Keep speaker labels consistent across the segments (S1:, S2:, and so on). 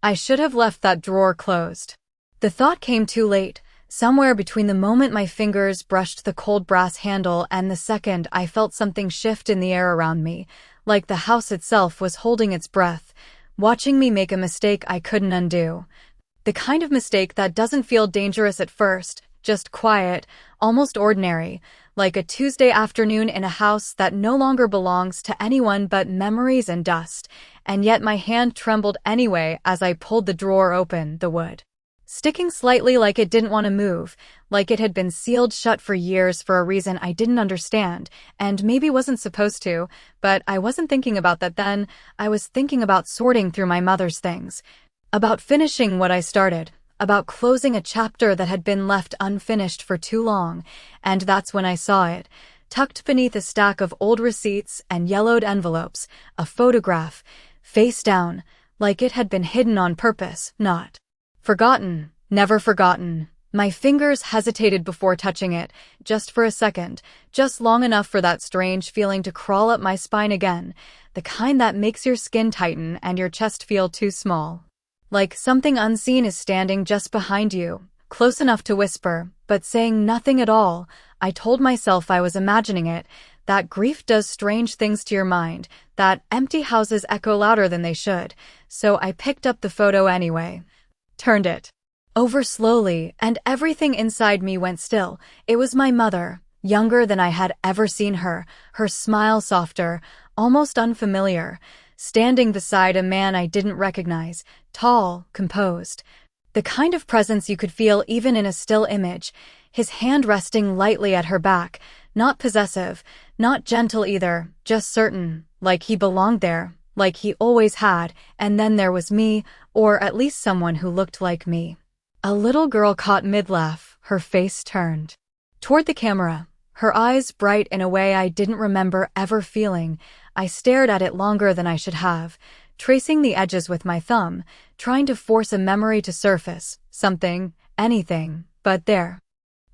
S1: I should have left that drawer closed. The thought came too late, somewhere between the moment my fingers brushed the cold brass handle and the second I felt something shift in the air around me, like the house itself was holding its breath, watching me make a mistake I couldn't undo. The kind of mistake that doesn't feel dangerous at first, just quiet, almost ordinary, like a Tuesday afternoon in a house that no longer belongs to anyone but memories and dust, and yet my hand trembled anyway as I pulled the drawer open, the wood sticking slightly like it didn't want to move, like it had been sealed shut for years for a reason I didn't understand, and maybe wasn't supposed to, but I wasn't thinking about that then. I was thinking about sorting through my mother's things, about finishing what I started, about closing a chapter that had been left unfinished for too long, and that's when I saw it, tucked beneath a stack of old receipts and yellowed envelopes, a photograph, face down, like it had been hidden on purpose, not forgotten, never forgotten. My fingers hesitated before touching it, just for a second, just long enough for that strange feeling to crawl up my spine again, the kind that makes your skin tighten and your chest feel too small. Like something unseen is standing just behind you, close enough to whisper, but saying nothing at all. I told myself I was imagining it, that grief does strange things to your mind, that empty houses echo louder than they should, so I picked up the photo anyway. Turned it over slowly, and everything inside me went still. It was my mother, younger than I had ever seen her, her smile softer, almost unfamiliar, standing beside a man I didn't recognize, tall, composed. The kind of presence you could feel even in a still image, his hand resting lightly at her back, not possessive, not gentle either, just certain, like he belonged there, like he always had. And then there was me, or at least someone who looked like me. A little girl caught mid-laugh, her face turned toward the camera, her eyes bright in a way I didn't remember ever feeling. I stared at it longer than I should have, tracing the edges with my thumb, trying to force a memory to surface, something, anything, but there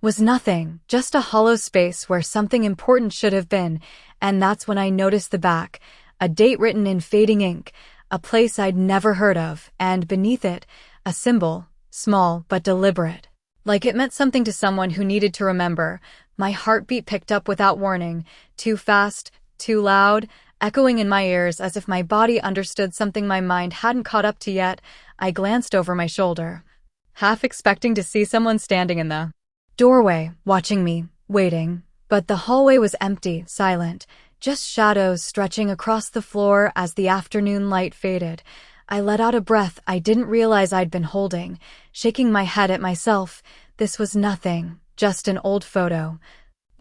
S1: was nothing, just a hollow space where something important should have been, and that's when I noticed the back, a date written in fading ink, a place I'd never heard of, and beneath it, a symbol, small but deliberate. Like it meant something to someone who needed to remember. My heartbeat picked up without warning, too fast, too loud, echoing in my ears as if my body understood something my mind hadn't caught up to yet. I glanced over my shoulder, half expecting to see someone standing in the doorway, watching me, waiting. But the hallway was empty, silent, just shadows stretching across the floor as the afternoon light faded. I let out a breath I didn't realize I'd been holding, shaking my head at myself. This was nothing, just an old photo.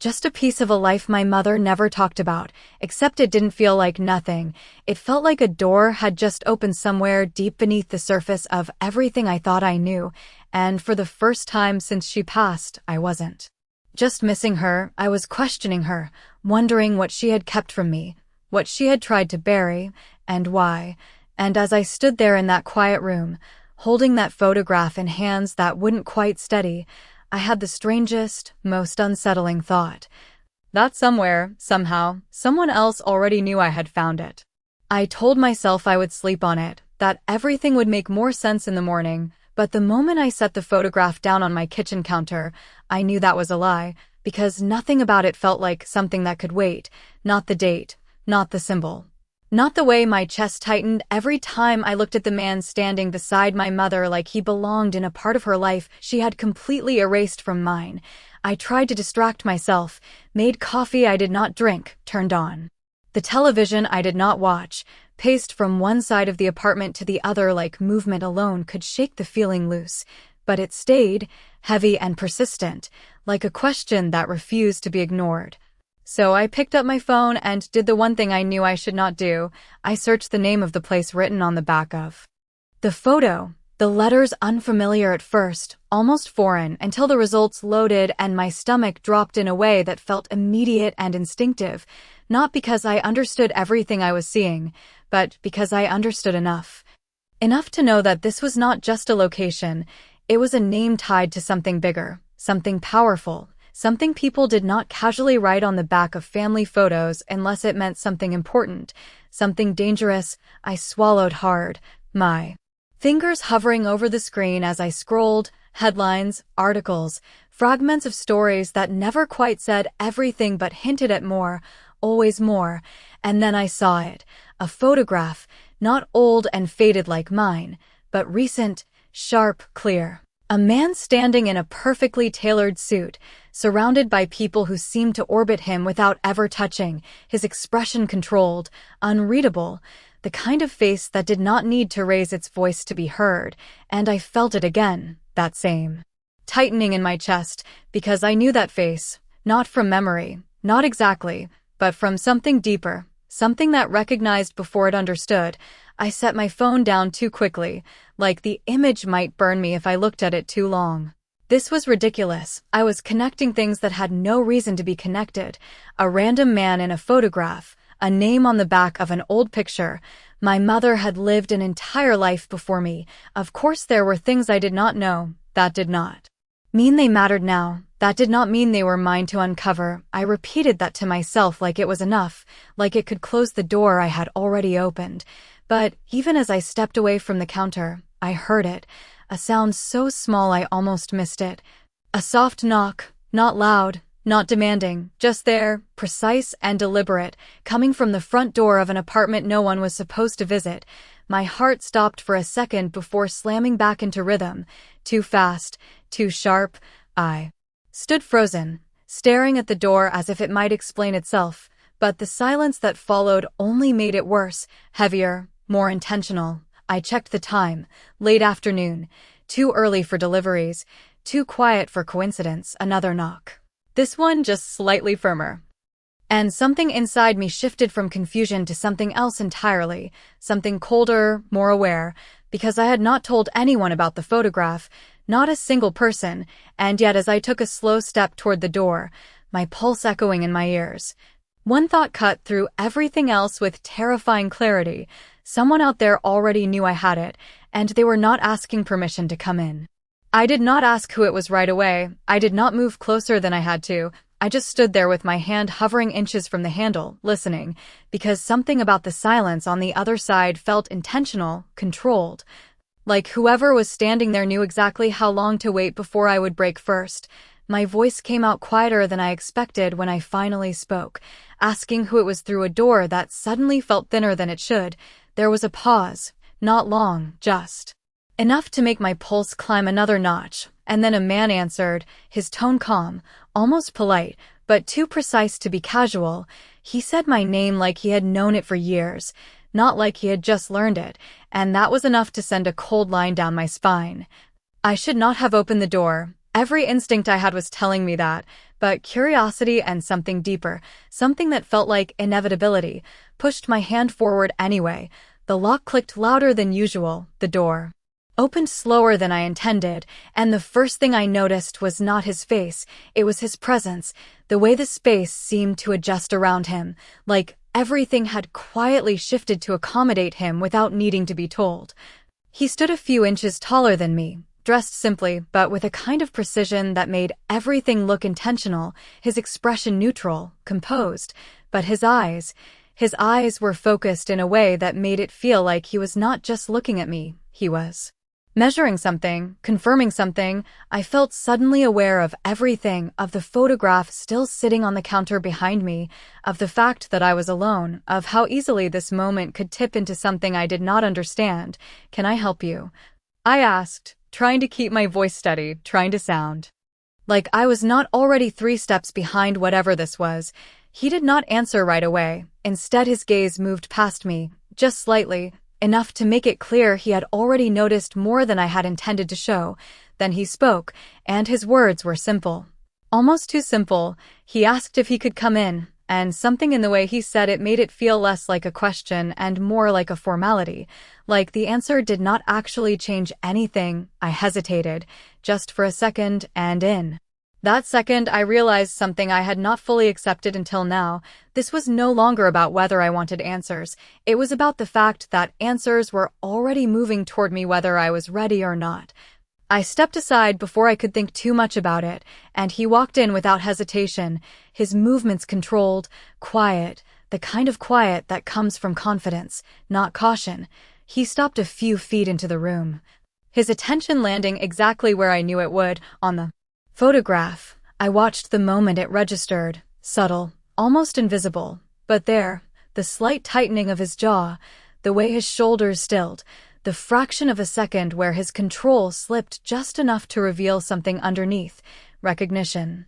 S1: Just a piece of a life my mother never talked about, except it didn't feel like nothing. It felt like a door had just opened somewhere deep beneath the surface of everything I thought I knew, and for the first time since she passed, I wasn't just missing her, I was questioning her, wondering what she had kept from me, what she had tried to bury, and why. And as I stood there in that quiet room, holding that photograph in hands that wouldn't quite steady, I had the strangest, most unsettling thought. That somewhere, somehow, someone else already knew I had found it. I told myself I would sleep on it, that everything would make more sense in the morning, but the moment I set the photograph down on my kitchen counter, I knew that was a lie, because nothing about it felt like something that could wait. Not the date, not the symbol, not the way my chest tightened every time I looked at the man standing beside my mother like he belonged in a part of her life she had completely erased from mine. I tried to distract myself, made coffee I did not drink, turned on the television I did not watch, paced from one side of the apartment to the other like movement alone could shake the feeling loose. But it stayed, heavy and persistent, like a question that refused to be ignored. So I picked up my phone and did the one thing I knew I should not do. I searched the name of the place written on the back of the photo. The letters unfamiliar at first, almost foreign, until the results loaded and my stomach dropped in a way that felt immediate and instinctive, not because I understood everything I was seeing, but because I understood enough. Enough to know that this was not just a location, it was a name tied to something bigger, something powerful, something people did not casually write on the back of family photos unless it meant something important, something dangerous. I swallowed hard, my Fingers hovering over the screen as I scrolled, headlines, articles, fragments of stories that never quite said everything but hinted at more, always more, and then I saw it, a photograph, not old and faded like mine, but recent, sharp, clear. A man standing in a perfectly tailored suit, surrounded by people who seemed to orbit him without ever touching, his expression controlled, unreadable, the kind of face that did not need to raise its voice to be heard, and I felt it again, that same tightening in my chest, because I knew that face, not from memory, not exactly, but from something deeper, something that recognized before it understood. I set my phone down too quickly, like the image might burn me if I looked at it too long. This was ridiculous. I was connecting things that had no reason to be connected. A random man in a photograph, a name on the back of an old picture. My mother had lived an entire life before me. Of course there were things I did not know. That did not mean they mattered now. That did not mean they were mine to uncover. I repeated that to myself like it was enough, like it could close the door I had already opened. But even as I stepped away from the counter, I heard it, a sound so small I almost missed it. A soft knock, not loud, not demanding, just there, precise and deliberate, coming from the front door of an apartment no one was supposed to visit. My heart stopped for a second before slamming back into rhythm. Too fast, too sharp. I stood frozen, staring at the door as if it might explain itself, but the silence that followed only made it worse, heavier, more intentional. I checked the time, late afternoon, too early for deliveries, too quiet for coincidence. Another knock. This one just slightly firmer. And something inside me shifted from confusion to something else entirely, something colder, more aware, because I had not told anyone about the photograph, not a single person, and yet as I took a slow step toward the door, my pulse echoing in my ears, one thought cut through everything else with terrifying clarity. Someone out there already knew I had it, and they were not asking permission to come in. I did not ask who it was right away. I did not move closer than I had to. I just stood there with my hand hovering inches from the handle, listening, because something about the silence on the other side felt intentional, controlled. Like whoever was standing there knew exactly how long to wait before I would break first. My voice came out quieter than I expected when I finally spoke, asking who it was through a door that suddenly felt thinner than it should. There was a pause, not long, just enough to make my pulse climb another notch, and then a man answered, his tone calm, almost polite, but too precise to be casual. He said my name like he had known it for years, not like he had just learned it, and that was enough to send a cold line down my spine. I should not have opened the door. Every instinct I had was telling me that, but curiosity and something deeper, something that felt like inevitability, pushed my hand forward anyway. The lock clicked louder than usual, the door opened slower than I intended, and the first thing I noticed was not his face, it was his presence, the way the space seemed to adjust around him, like everything had quietly shifted to accommodate him without needing to be told. He stood a few inches taller than me, dressed simply, but with a kind of precision that made everything look intentional, his expression neutral, composed, but his eyes were focused in a way that made it feel like he was not just looking at me, he was measuring something, confirming something. I felt suddenly aware of everything, of the photograph still sitting on the counter behind me, of the fact that I was alone, of how easily this moment could tip into something I did not understand. "Can I help you?" I asked, trying to keep my voice steady, trying to sound like I was not already 3 steps behind whatever this was. He did not answer right away. Instead, his gaze moved past me, just slightly, enough to make it clear he had already noticed more than I had intended to show. Then he spoke, and his words were simple. Almost too simple. He asked if he could come in, and something in the way he said it made it feel less like a question and more like a formality. Like the answer did not actually change anything. I hesitated, just for a second, and in that second I realized something I had not fully accepted until now. This was no longer about whether I wanted answers. It was about the fact that answers were already moving toward me whether I was ready or not. I stepped aside before I could think too much about it, and he walked in without hesitation, his movements controlled, quiet, the kind of quiet that comes from confidence, not caution. He stopped a few feet into the room, his attention landing exactly where I knew it would, on the photograph. I watched the moment it registered, subtle, almost invisible, but there, the slight tightening of his jaw, the way his shoulders stilled, the fraction of a second where his control slipped just enough to reveal something underneath. Recognition.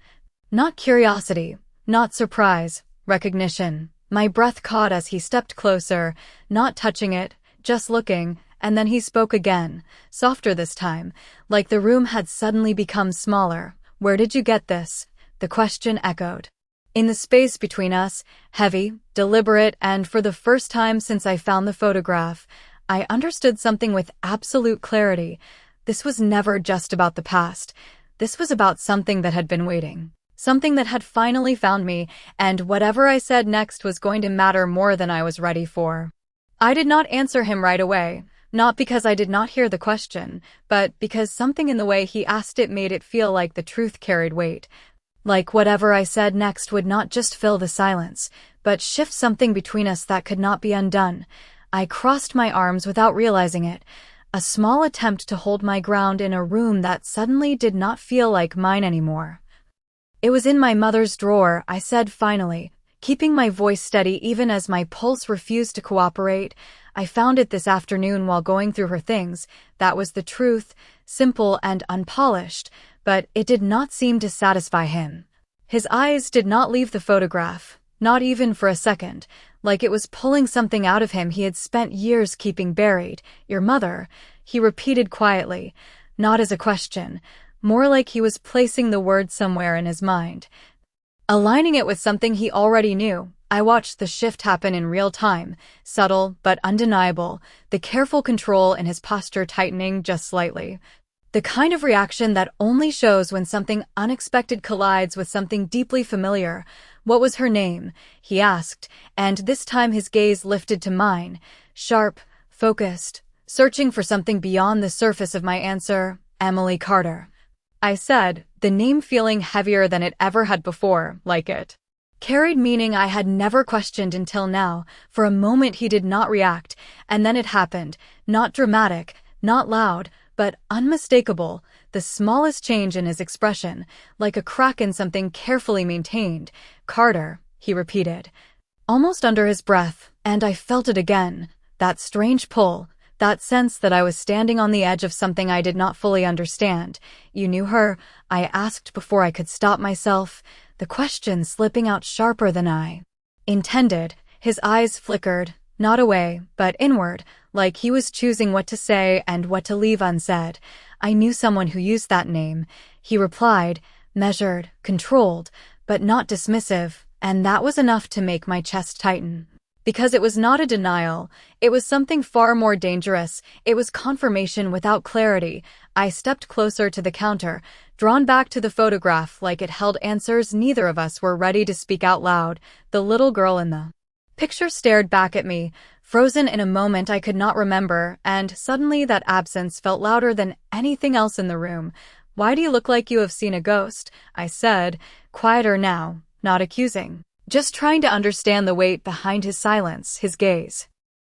S1: Not curiosity, not surprise, recognition. My breath caught as he stepped closer, not touching it, just looking, and then he spoke again, softer this time, like the room had suddenly become smaller. "Where did you get this?" The question echoed. In the space between us, heavy, deliberate, and for the first time since I found the photograph, I understood something with absolute clarity. This was never just about the past. This was about something that had been waiting. Something that had finally found me, and whatever I said next was going to matter more than I was ready for. I did not answer him right away, not because I did not hear the question, but because something in the way he asked it made it feel like the truth carried weight. Like whatever I said next would not just fill the silence, but shift something between us that could not be undone. I crossed my arms without realizing it, a small attempt to hold my ground in a room that suddenly did not feel like mine anymore. "It was in my mother's drawer," I said finally, keeping my voice steady even as my pulse refused to cooperate. "I found it this afternoon while going through her things." That was the truth, simple and unpolished, but it did not seem to satisfy him. His eyes did not leave the photograph, not even for a second, like it was pulling something out of him he had spent years keeping buried. "Your mother," he repeated quietly, not as a question, more like he was placing the word somewhere in his mind, aligning it with something he already knew. I watched the shift happen in real time, subtle but undeniable, the careful control in his posture tightening just slightly. The kind of reaction that only shows when something unexpected collides with something deeply familiar. "What was her name?" he asked, and this time his gaze lifted to mine, sharp, focused, searching for something beyond the surface of my answer. "Emily Carter," I said, the name feeling heavier than it ever had before, like it carried meaning I had never questioned until now. For a moment he did not react, and then it happened, not dramatic, not loud, but unmistakable, the smallest change in his expression, like a crack in something carefully maintained. "Carter," he repeated, almost under his breath, and I felt it again, that strange pull, that sense that I was standing on the edge of something I did not fully understand. "You knew her?" I asked before I could stop myself, the question slipping out sharper than I intended. His eyes flickered, not away, but inward, like he was choosing what to say and what to leave unsaid. "I knew someone who used that name," he replied, measured, controlled, but not dismissive, and that was enough to make my chest tighten. Because it was not a denial, it was something far more dangerous. It was confirmation without clarity. I stepped closer to the counter, drawn back to the photograph like it held answers neither of us were ready to speak out loud. The little girl in the picture stared back at me, frozen in a moment I could not remember, and suddenly that absence felt louder than anything else in the room. "Why do you look like you have seen a ghost?" I said, quieter now, not accusing, just trying to understand the weight behind his silence. His gaze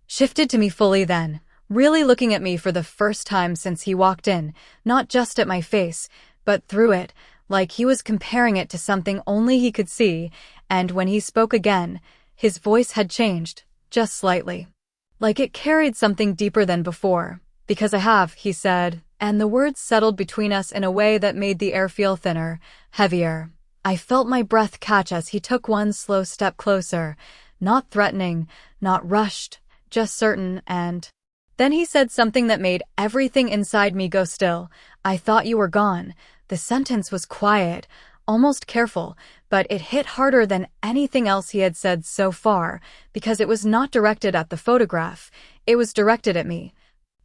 S1: shifted to me fully then, really looking at me for the first time since he walked in, not just at my face, but through it, like he was comparing it to something only he could see. And when he spoke again, his voice had changed, just slightly, like it carried something deeper than before. "Because I have," he said, and the words settled between us in a way that made the air feel thinner, heavier. I felt my breath catch as he took one slow step closer, not threatening, not rushed, just certain, and then he said something that made everything inside me go still. "I thought you were gone." The sentence was quiet, almost careful, but it hit harder than anything else he had said so far, because it was not directed at the photograph, it was directed at me.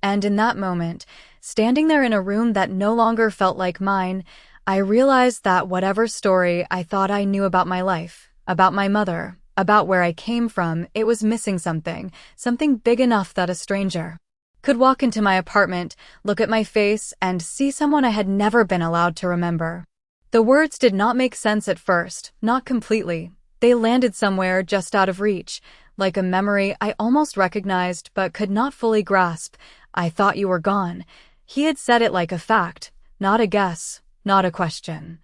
S1: And in that moment, standing there in a room that no longer felt like mine, I realized that whatever story I thought I knew about my life, about my mother, about where I came from, it was missing something, something big enough that a stranger could walk into my apartment, look at my face, and see someone I had never been allowed to remember. The words did not make sense at first, not completely. They landed somewhere just out of reach, like a memory I almost recognized but could not fully grasp. "I thought you were gone." He had said it like a fact, not a guess, not a question.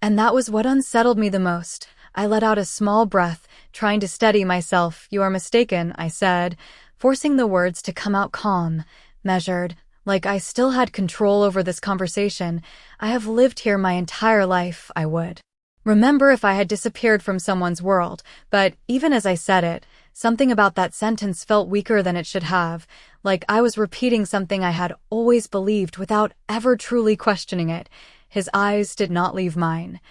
S1: And that was what unsettled me the most. I let out a small breath, trying to steady myself. "You are mistaken," I said, forcing the words to come out calm, measured, like I still had control over this conversation. "I have lived here my entire life," I would remember if I had disappeared from someone's world, but even as I said it, something about that sentence felt weaker than it should have, like I was repeating something I had always believed without ever truly questioning it. His eyes did not leave mine.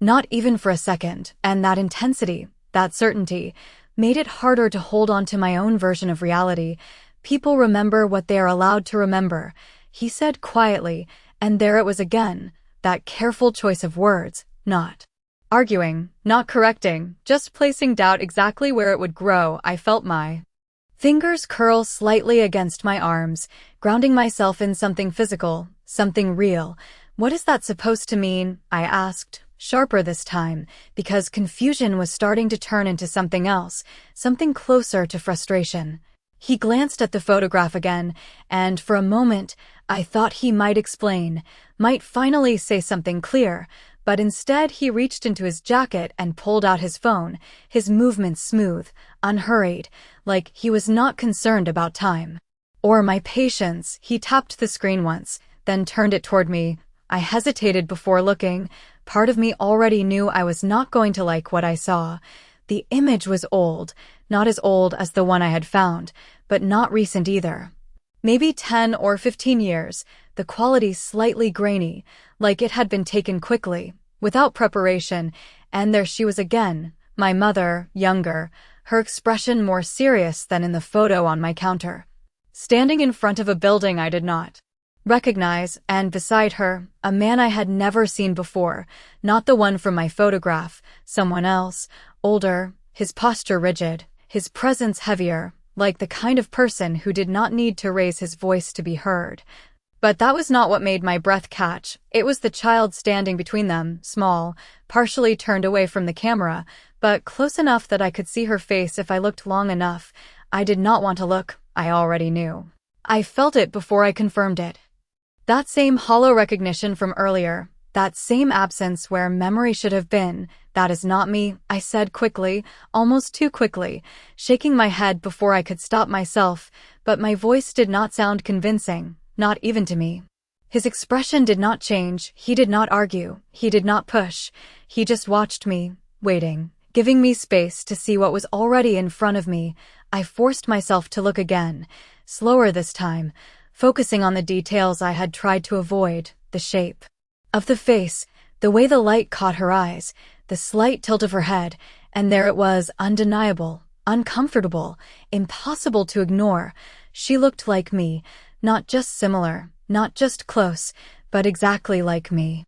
S1: Not even for a second, and that intensity, that certainty, made it harder to hold on to my own version of reality. "People remember what they are allowed to remember," he said quietly, and there it was again, that careful choice of words, not arguing, not correcting, just placing doubt exactly where it would grow. I felt my fingers curl slightly against my arms, grounding myself in something physical, something real. "What is that supposed to mean?" I asked, sharper this time, because confusion was starting to turn into something else, something closer to frustration. He glanced at the photograph again, and for a moment, I thought he might explain, might finally say something clear, but instead he reached into his jacket and pulled out his phone, his movements smooth, unhurried, like he was not concerned about time or my patience. He tapped the screen once, then turned it toward me. I hesitated before looking. Part of me already knew I was not going to like what I saw. The image was old, not as old as the one I had found, but not recent either. Maybe 10 or 15 years, the quality slightly grainy, like it had been taken quickly, without preparation, and there she was again, my mother, younger, her expression more serious than in the photo on my counter, standing in front of a building I did not recognize, and beside her, a man I had never seen before, not the one from my photograph, someone else, older, his posture rigid, his presence heavier, like the kind of person who did not need to raise his voice to be heard. But that was not what made my breath catch. It was the child standing between them, small, partially turned away from the camera, but close enough that I could see her face if I looked long enough. I did not want to look, I already knew. I felt it before I confirmed it. That same hollow recognition from earlier, that same absence where memory should have been. "That is not me," I said quickly, almost too quickly, shaking my head before I could stop myself, but my voice did not sound convincing, not even to me. His expression did not change, he did not argue, he did not push, he just watched me, waiting, giving me space to see what was already in front of me. I forced myself to look again, slower this time, focusing on the details I had tried to avoid, the shape of the face, the way the light caught her eyes, the slight tilt of her head, and there it was, undeniable, uncomfortable, impossible to ignore. She looked like me, not just similar, not just close, but exactly like me.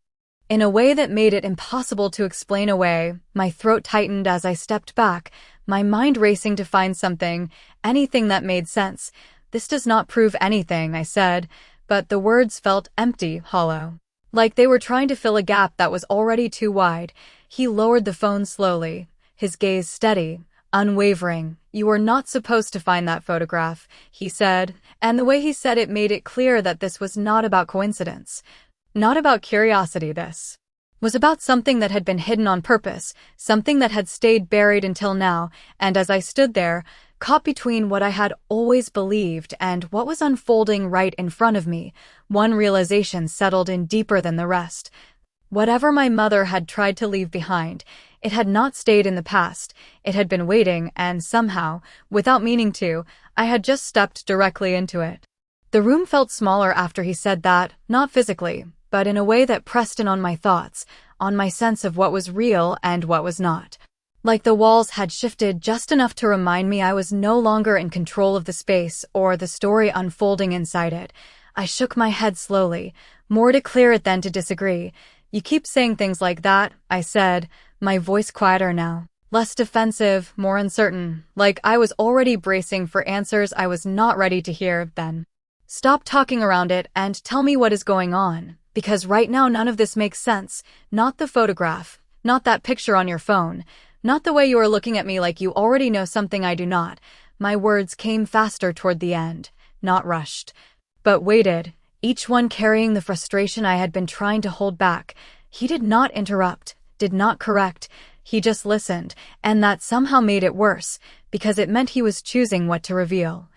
S1: In a way that made it impossible to explain away. My throat tightened as I stepped back, my mind racing to find something, anything that made sense. "This does not prove anything," I said, but the words felt empty, hollow, like they were trying to fill a gap that was already too wide. He lowered the phone slowly, his gaze steady, unwavering. "You were not supposed to find that photograph," he said, and the way he said it made it clear that this was not about coincidence, not about curiosity. This was about something that had been hidden on purpose, something that had stayed buried until now, and as I stood there, caught between what I had always believed and what was unfolding right in front of me, one realization settled in deeper than the rest. Whatever my mother had tried to leave behind, it had not stayed in the past, it had been waiting, and somehow, without meaning to, I had just stepped directly into it. The room felt smaller after he said that, not physically, but in a way that pressed in on my thoughts, on my sense of what was real and what was not. Like the walls had shifted just enough to remind me I was no longer in control of the space or the story unfolding inside it. I shook my head slowly, more to clear it than to disagree. "You keep saying things like that," I said, my voice quieter now, less defensive, more uncertain, like I was already bracing for answers I was not ready to hear. "Then stop talking around it and tell me what is going on, because right now none of this makes sense. Not the photograph, not that picture on your phone. Not the way you are looking at me like you already know something I do not. My words came faster toward the end, not rushed, but waited, each one carrying the frustration I had been trying to hold back. He did not interrupt, did not correct. He just listened, and that somehow made it worse, because it meant he was choosing what to reveal,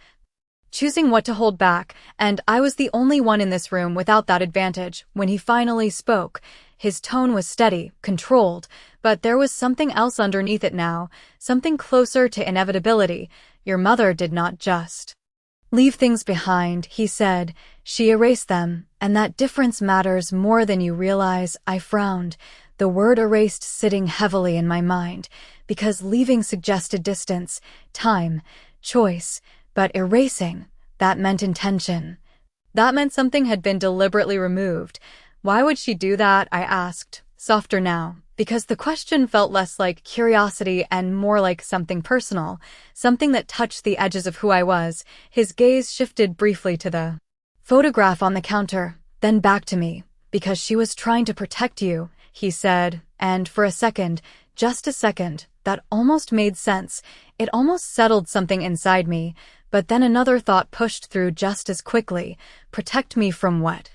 S1: choosing what to hold back, and I was the only one in this room without that advantage. When he finally spoke, his tone was steady, controlled, but there was something else underneath it now, something closer to inevitability. Your mother did not just leave things behind, he said. She erased them, and that difference matters more than you realize. I frowned, the word erased sitting heavily in my mind, because leaving suggested distance, time, choice, but erasing, that meant intention. That meant something had been deliberately removed. Why would she do that? I asked, softer now, because the question felt less like curiosity and more like something personal, something that touched the edges of who I was. His gaze shifted briefly to the photograph on the counter, then back to me. Because she was trying to protect you, he said, and for a second, just a second, that almost made sense. It almost settled something inside me, but then another thought pushed through just as quickly. Protect me from what?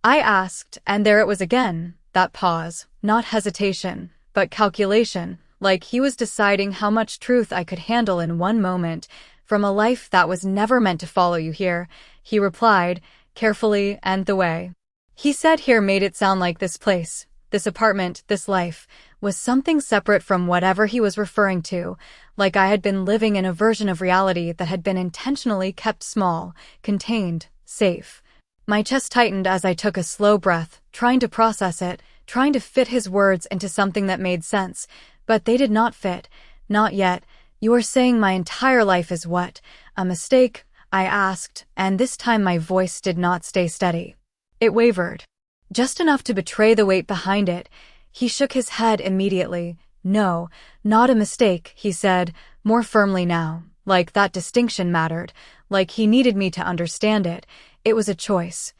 S1: I asked, and there it was again, that pause, not hesitation, but calculation, like he was deciding how much truth I could handle in one moment. From a life that was never meant to follow you here, he replied, carefully, and the way he said here made it sound like this place, this apartment, this life, was something separate from whatever he was referring to, like I had been living in a version of reality that had been intentionally kept small, contained, safe. My chest tightened as I took a slow breath, trying to process it, trying to fit his words into something that made sense, but they did not fit, not yet. You are saying my entire life is what? A mistake? I asked, and this time my voice did not stay steady. It wavered, just enough to betray the weight behind it. He shook his head immediately. No, not a mistake, he said, more firmly now, like that distinction mattered, like he needed me to understand it. It was a choice,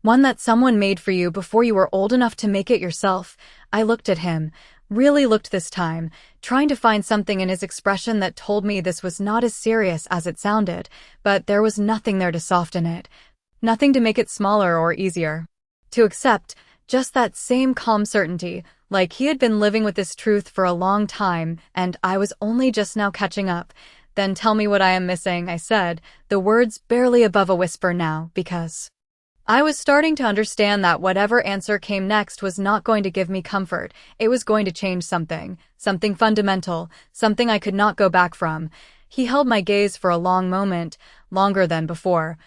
S1: one that someone made for you before you were old enough to make it yourself. I looked at him, really looked this time, trying to find something in his expression that told me this was not as serious as it sounded, but there was nothing there to soften it, nothing to make it smaller or easier to accept, just that same calm certainty, like he had been living with this truth for a long time, and I was only just now catching up. Then tell me what I am missing, I said, the words barely above a whisper now, because I was starting to understand that whatever answer came next was not going to give me comfort. It was going to change something, something fundamental, something I could not go back from. He held my gaze for a long moment, longer than before,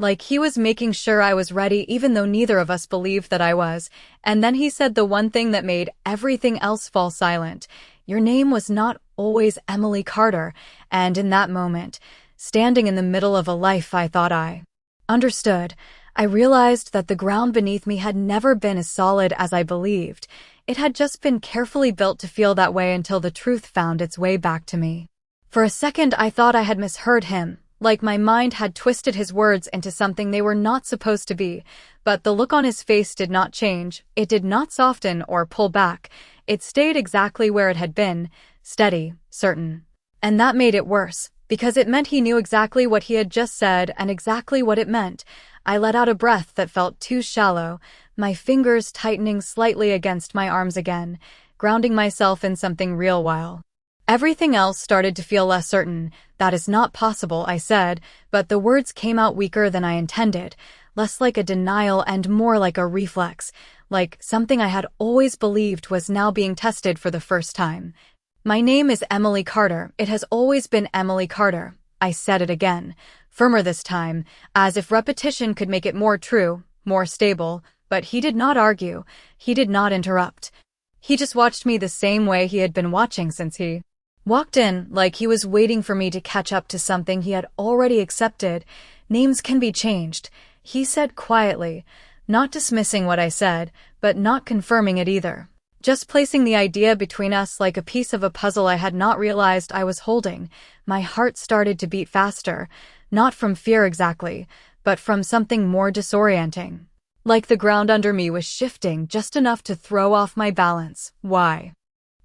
S1: like he was making sure I was ready even though neither of us believed that I was, and then he said the one thing that made everything else fall silent. Your name was not always Emily Carter, and in that moment, standing in the middle of a life I thought I understood, I realized that the ground beneath me had never been as solid as I believed. It had just been carefully built to feel that way until the truth found its way back to me. For a second I thought I had misheard him, like my mind had twisted his words into something they were not supposed to be, but the look on his face did not change, it did not soften or pull back, it stayed exactly where it had been, steady, certain. And that made it worse, because it meant he knew exactly what he had just said and exactly what it meant. I let out a breath that felt too shallow, my fingers tightening slightly against my arms again, grounding myself in something real while everything else started to feel less certain. That is not possible, I said, but the words came out weaker than I intended, less like a denial and more like a reflex, like something I had always believed was now being tested for the first time. My name is Emily Carter. It has always been Emily Carter. I said it again, firmer this time, as if repetition could make it more true, more stable, but he did not argue. He did not interrupt. He just watched me the same way he had been watching since he walked in, like he was waiting for me to catch up to something he had already accepted. Names can be changed, he said quietly, not dismissing what I said, but not confirming it either. Just placing the idea between us like a piece of a puzzle I had not realized I was holding. My heart started to beat faster, not from fear exactly, but from something more disorienting. Like the ground under me was shifting just enough to throw off my balance. Why?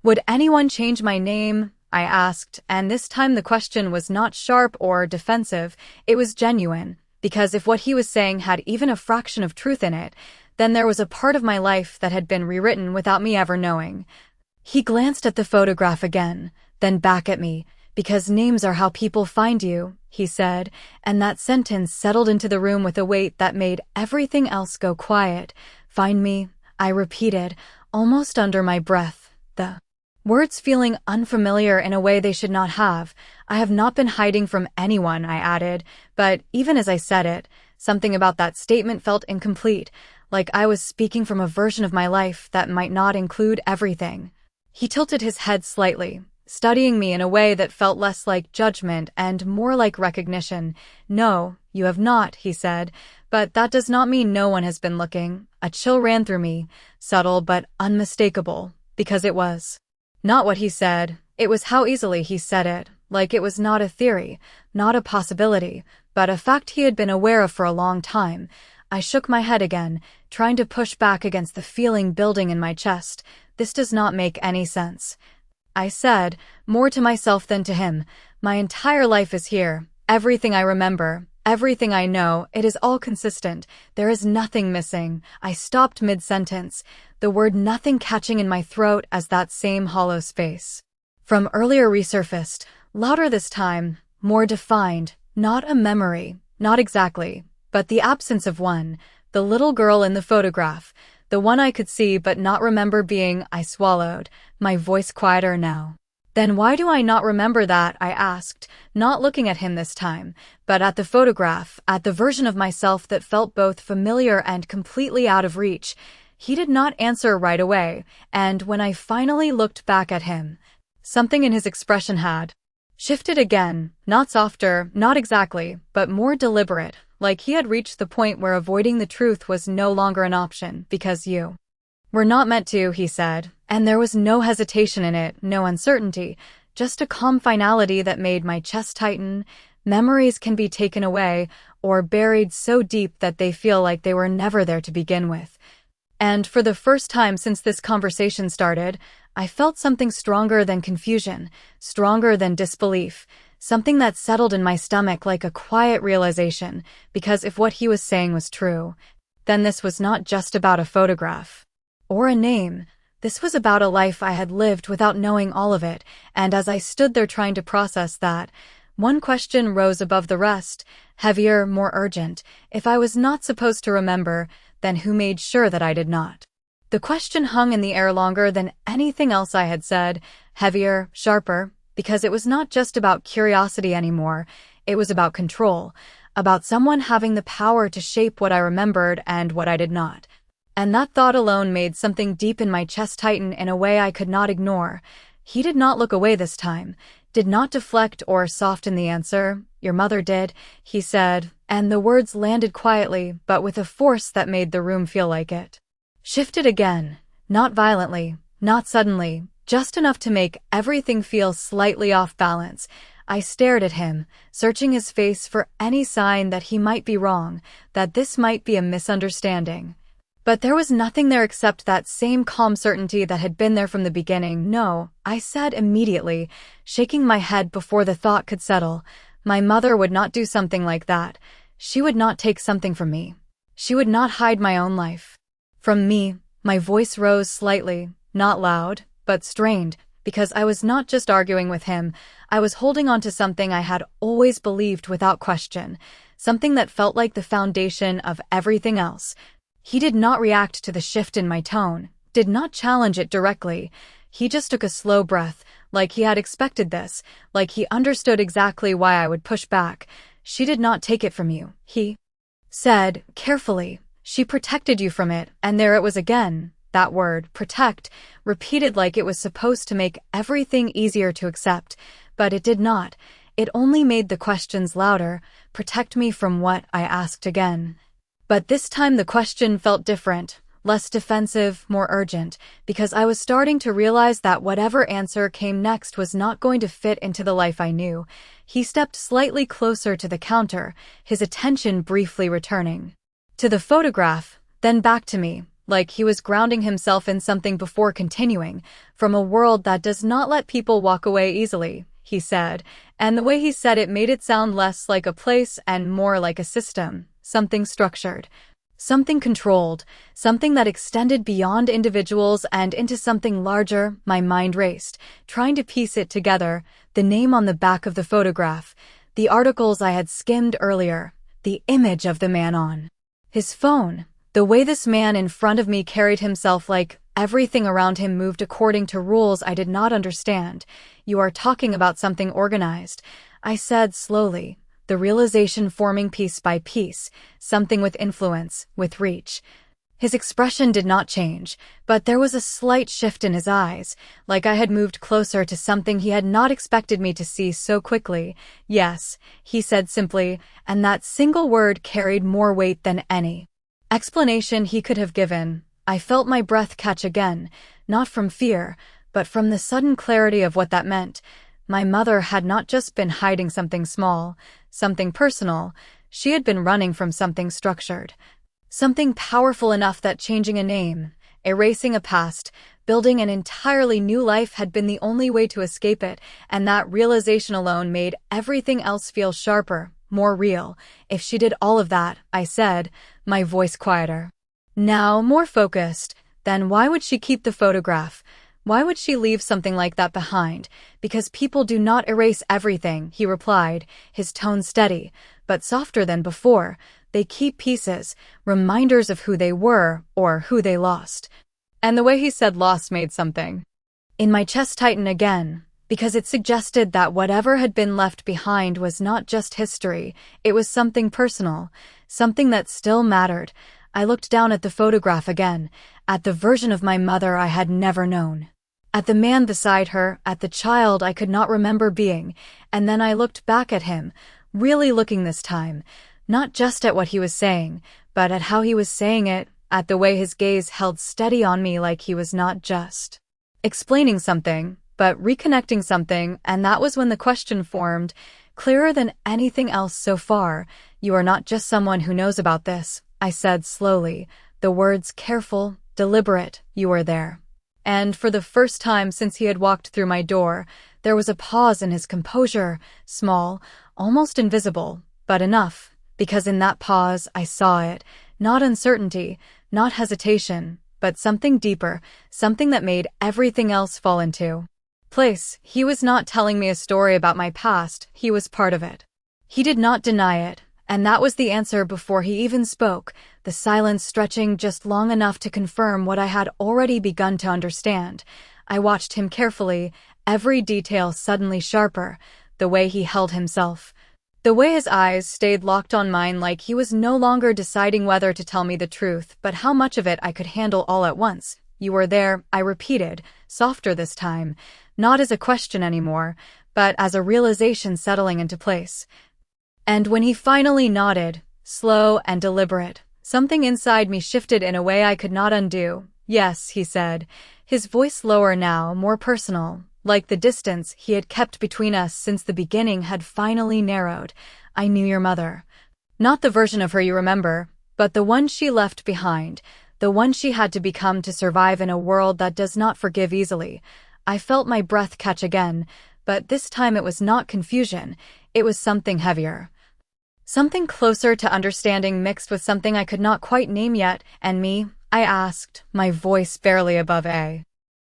S1: Would anyone change my name? I asked, and this time the question was not sharp or defensive, it was genuine, because if what he was saying had even a fraction of truth in it, then there was a part of my life that had been rewritten without me ever knowing. He glanced at the photograph again, then back at me, because names are how people find you, he said, and that sentence settled into the room with a weight that made everything else go quiet. Find me, I repeated, almost under my breath, the words feeling unfamiliar in a way they should not have. I have not been hiding from anyone, I added, but even as I said it, something about that statement felt incomplete, like I was speaking from a version of my life that might not include everything. He tilted his head slightly, studying me in a way that felt less like judgment and more like recognition. No, you have not, he said, but that does not mean no one has been looking. A chill ran through me, subtle but unmistakable, because it was not what he said, it was how easily he said it, like it was not a theory, not a possibility, but a fact he had been aware of for a long time. I shook my head again, trying to push back against the feeling building in my chest. This does not make any sense, I said, more to myself than to him. My entire life is here, everything I remember, everything I know, it is all consistent. There is nothing missing. I stopped mid-sentence, the word nothing catching in my throat as that same hollow space from earlier resurfaced, louder this time, more defined, not a memory, not exactly, but the absence of one, the little girl in the photograph, the one I could see but not remember being. I swallowed, my voice quieter now. Then why do I not remember that? I asked, not looking at him this time, but at the photograph, at the version of myself that felt both familiar and completely out of reach. He did not answer right away, and when I finally looked back at him, something in his expression had shifted again, not softer, not exactly, but more deliberate, like he had reached the point where avoiding the truth was no longer an option, because you were not meant to, he said, and there was no hesitation in it, no uncertainty, just a calm finality that made my chest tighten. Memories can be taken away, or buried so deep that they feel like they were never there to begin with. And for the first time since this conversation started, I felt something stronger than confusion, stronger than disbelief, something that settled in my stomach like a quiet realization, because if what he was saying was true, then this was not just about a photograph or a name. This was about a life I had lived without knowing all of it, and as I stood there trying to process that, one question rose above the rest, heavier, more urgent. If I was not supposed to remember, then who made sure that I did not? The question hung in the air longer than anything else I had said, heavier, sharper, because it was not just about curiosity anymore, it was about control, about someone having the power to shape what I remembered and what I did not. And that thought alone made something deep in my chest tighten in a way I could not ignore. He did not look away this time, did not deflect or soften the answer. Your mother did, he said, and the words landed quietly, but with a force that made the room feel like it shifted again, not violently, not suddenly, just enough to make everything feel slightly off balance. I stared at him, searching his face for any sign that he might be wrong, that this might be a misunderstanding. But there was nothing there except that same calm certainty that had been there from the beginning. No, I said immediately, shaking my head before the thought could settle. My mother would not do something like that. She would not take something from me. She would not hide my own life from me. My voice rose slightly, not loud, but strained, because I was not just arguing with him. I was holding on to something I had always believed without question, something that felt like the foundation of everything else. He did not react to the shift in my tone, did not challenge it directly. He just took a slow breath, like he had expected this, like he understood exactly why I would push back. She did not take it from you, he said, carefully. She protected you from it, and there it was again, that word, protect, repeated like it was supposed to make everything easier to accept, but it did not. It only made the questions louder. Protect me from what? I asked again. But this time the question felt different, less defensive, more urgent, because I was starting to realize that whatever answer came next was not going to fit into the life I knew. He stepped slightly closer to the counter, his attention briefly returning to the photograph, then back to me, like he was grounding himself in something before continuing. "From a world that does not let people walk away easily," he said, and the way he said it made it sound less like a place and more like a system, something structured. Something controlled, something that extended beyond individuals and into something larger. My mind raced, trying to piece it together, the name on the back of the photograph, the articles I had skimmed earlier, the image of the man on his phone, the way this man in front of me carried himself, like everything around him moved according to rules I did not understand. "You are talking about something organized," I said slowly, the realization forming piece by piece, something with influence, with reach. His expression did not change, but there was a slight shift in his eyes, like I had moved closer to something he had not expected me to see so quickly. "Yes," he said simply, and that single word carried more weight than any explanation he could have given. I felt my breath catch again, not from fear, but from the sudden clarity of what that meant. My mother had not just been hiding something small, something personal. She had been running from something structured. Something powerful enough that changing a name, erasing a past, building an entirely new life had been the only way to escape it, and that realization alone made everything else feel sharper, more real. "If she did all of that," I said, my voice quieter, now more focused, "then why would she keep the photograph? Why would she leave something like that behind?" "Because people do not erase everything," he replied, his tone steady, but softer than before. "They keep pieces, reminders of who they were or who they lost." And the way he said lost made something in my chest tighten again, because it suggested that whatever had been left behind was not just history, it was something personal, something that still mattered. I looked down at the photograph again, at the version of my mother I had never known, at the man beside her, at the child I could not remember being, and then I looked back at him, really looking this time, not just at what he was saying, but at how he was saying it, at the way his gaze held steady on me, like he was not just explaining something, but reconnecting something. And that was when the question formed, clearer than anything else so far. "You are not just someone who knows about this," I said slowly, the words careful, deliberate. "You were there." And for the first time since he had walked through my door, there was a pause in his composure, small, almost invisible, but enough, because in that pause I saw it, not uncertainty, not hesitation, but something deeper, something that made everything else fall into place. He was not telling me a story about my past, he was part of it. He did not deny it, and that was the answer before he even spoke, the silence stretching just long enough to confirm what I had already begun to understand. I watched him carefully, every detail suddenly sharper, the way he held himself, the way his eyes stayed locked on mine, like he was no longer deciding whether to tell me the truth, but how much of it I could handle all at once. "You were there," I repeated, softer this time, not as a question anymore, but as a realization settling into place. And when he finally nodded, slow and deliberate, something inside me shifted in a way I could not undo. "Yes," he said, his voice lower now, more personal, like the distance he had kept between us since the beginning had finally narrowed. "I knew your mother. Not the version of her you remember, but the one she left behind, the one she had to become to survive in a world that does not forgive easily." I felt my breath catch again, but this time it was not confusion, it was something heavier. Something closer to understanding mixed with something I could not quite name yet. "And me?" I asked, my voice barely above a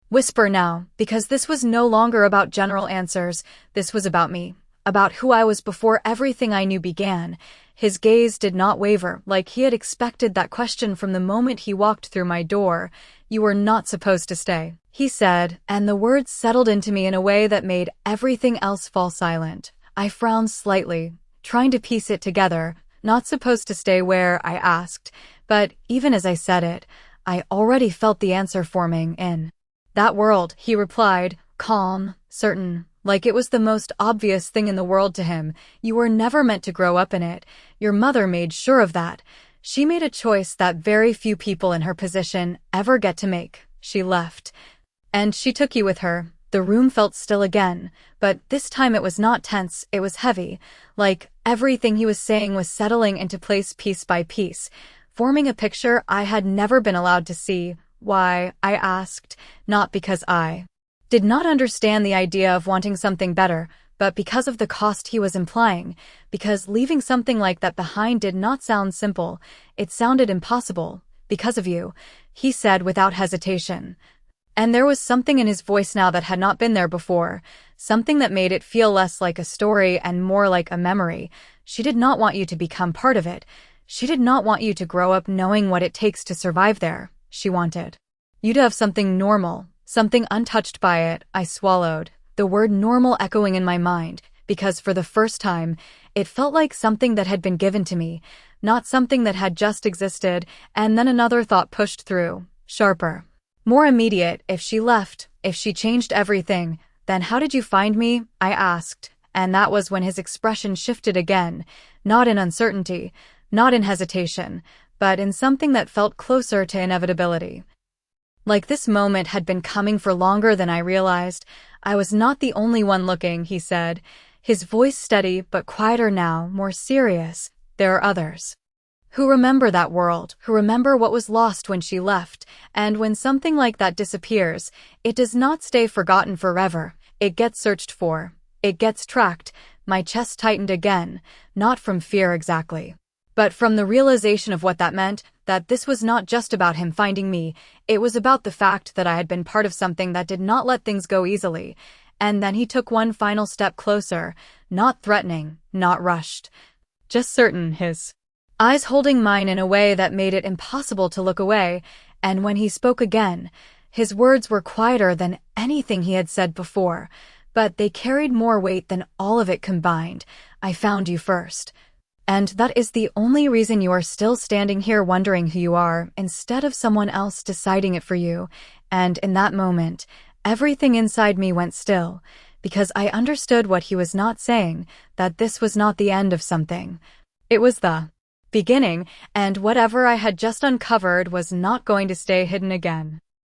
S1: whisper now, because this was no longer about general answers, this was about me, about who I was before everything I knew began. His gaze did not waver, like he had expected that question from the moment he walked through my door. "You were not supposed to stay," he said, and the words settled into me in a way that made everything else fall silent. I frowned slightly, trying to piece it together. "Not supposed to stay where?" I asked, but even as I said it, I already felt the answer forming in that world, he replied, calm, certain, like it was the most obvious thing in the world to him. "You were never meant to grow up in it. Your mother made sure of that. She made a choice that very few people in her position ever get to make. She left. And she took you with her." The room felt still again, but this time it was not tense, it was heavy, like everything he was saying was settling into place piece by piece. forming a picture I had never been allowed to see. Why? I asked, not because I did not understand the idea of wanting something better, but because of the cost he was implying, because leaving something like that behind did not sound simple, it sounded impossible. Because of you, he said without hesitation. And there was something in his voice now that had not been there before, something that made it feel less like a story and more like a memory. She did not want you to become part of it. She did not want you to grow up knowing what it takes to survive there. She wanted you to have something normal, something untouched by it. I swallowed, the word normal echoing in my mind, because for the first time, it felt like something that had been given to me, not something that had just existed. And then another thought pushed through, sharper, more immediate. If she left, if she changed everything, then how did you find me? I asked, and that was when his expression shifted again, not in uncertainty, not in hesitation, but in something that felt closer to inevitability. Like this moment had been coming for longer than I realized. I was not the only one looking, he said, his voice steady but quieter now, more serious. There are others who remember that world, who remember what was lost when she left, and when something like that disappears, it does not stay forgotten forever. It gets searched for. It gets tracked. My chest tightened again, not from fear exactly, but from the realization of what that meant, that this was not just about him finding me, it was about the fact that I had been part of something that did not let things go easily. And then he took one final step closer, not threatening, not rushed, just certain, his eyes holding mine in a way that made it impossible to look away. And when he spoke again, his words were quieter than anything he had said before, but they carried more weight than all of it combined. I found you first. And that is the only reason you are still standing here wondering who you are, instead of someone else deciding it for you. And in that moment, everything inside me went still, because I understood what he was not saying, that this was not the end of something. It was the beginning, and whatever I had just uncovered was not going to stay hidden again.